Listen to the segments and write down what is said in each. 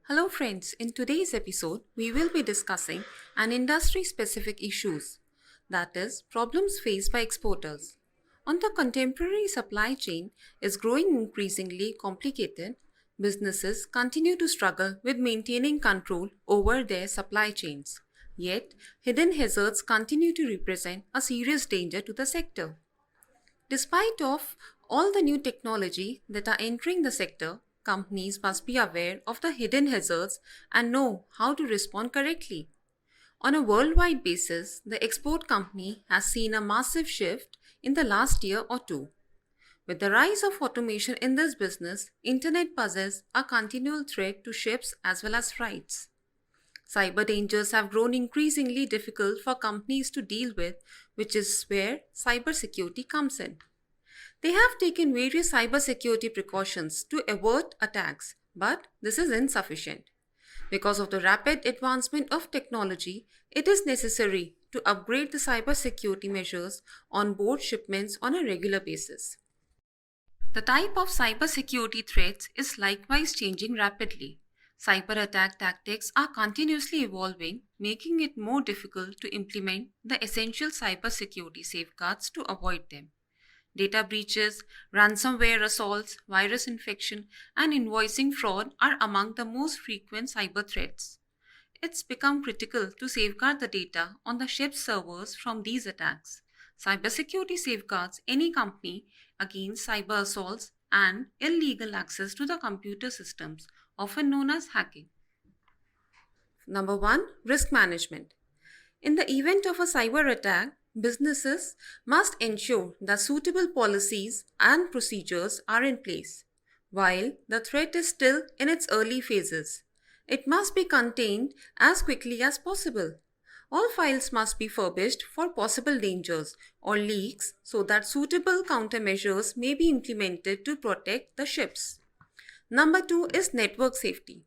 Hello friends, in today's episode, we will be discussing an industry-specific issues, that is, problems faced by exporters. On the contemporary supply chain is growing increasingly complicated, businesses continue to struggle with maintaining control over their supply chains. Yet, hidden hazards continue to represent a serious danger to the sector. Despite of all the new technology that are entering the sector, companies must be aware of the hidden hazards and know how to respond correctly. On a worldwide basis, the export company has seen a massive shift in the last year or two. With the rise of automation in this business, internet poses a continual threat to ships as well as freights. Cyber dangers have grown increasingly difficult for companies to deal with, which is where cybersecurity comes in. They have taken various cybersecurity precautions to avert attacks, but this is insufficient. Because of the rapid advancement of technology, it is necessary to upgrade the cybersecurity measures on board shipments on a regular basis. The type of cybersecurity threats is likewise changing rapidly. Cyber attack tactics are continuously evolving, making it more difficult to implement the essential cybersecurity safeguards to avoid them. Data breaches, ransomware assaults, virus infection, and invoicing fraud are among the most frequent cyber threats. It's become critical to safeguard the data on the ship's servers from these attacks. Cybersecurity safeguards any company against cyber assaults and illegal access to the computer systems, often known as hacking. Number 1. Risk management. In the event of a cyber attack, businesses must ensure that suitable policies and procedures are in place. While the threat is still in its early phases, it must be contained as quickly as possible. All files must be furbished for possible dangers or leaks so that suitable countermeasures may be implemented to protect the ships. Number 2 is network safety.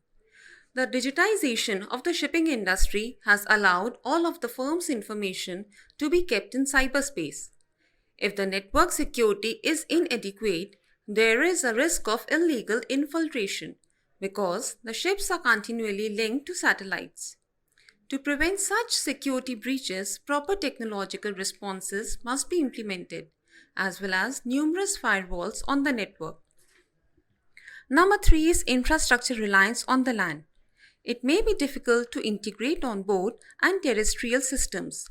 The digitization of the shipping industry has allowed all of the firm's information to be kept in cyberspace. If the network security is inadequate, there is a risk of illegal infiltration because the ships are continually linked to satellites. To prevent such security breaches, proper technological responses must be implemented, as well as numerous firewalls on the network. Number 3 is infrastructure reliance on the land. It may be difficult to integrate on board and terrestrial systems.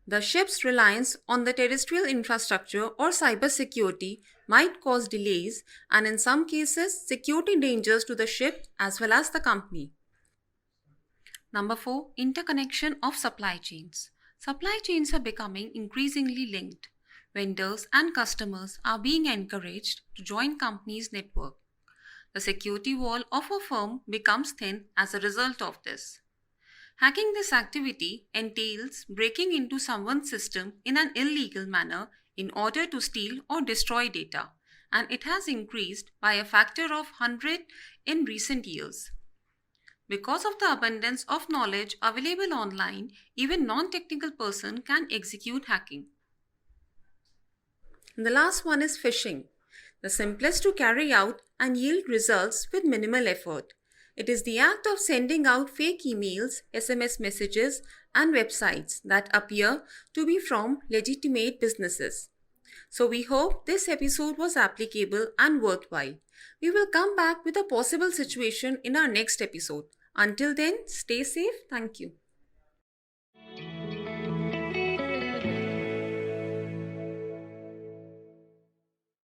The ship's reliance on the terrestrial infrastructure or cybersecurity might cause delays and in some cases security dangers to the ship as well as the company. Number 4. Interconnection of supply chains. Supply chains are becoming increasingly linked. Vendors and customers are being encouraged to join companies' network. The security wall of a firm becomes thin as a result of this. Hacking this activity entails breaking into someone's system in an illegal manner in order to steal or destroy data, and it has increased by a factor of 100 in recent years. Because of the abundance of knowledge available online, even non-technical person can execute hacking. And the last one is phishing, the simplest to carry out and yield results with minimal effort. It is the act of sending out fake emails, SMS messages, and websites that appear to be from legitimate businesses. So we hope this episode was applicable and worthwhile. We will come back with a possible situation in our next episode. Until then, stay safe. Thank you.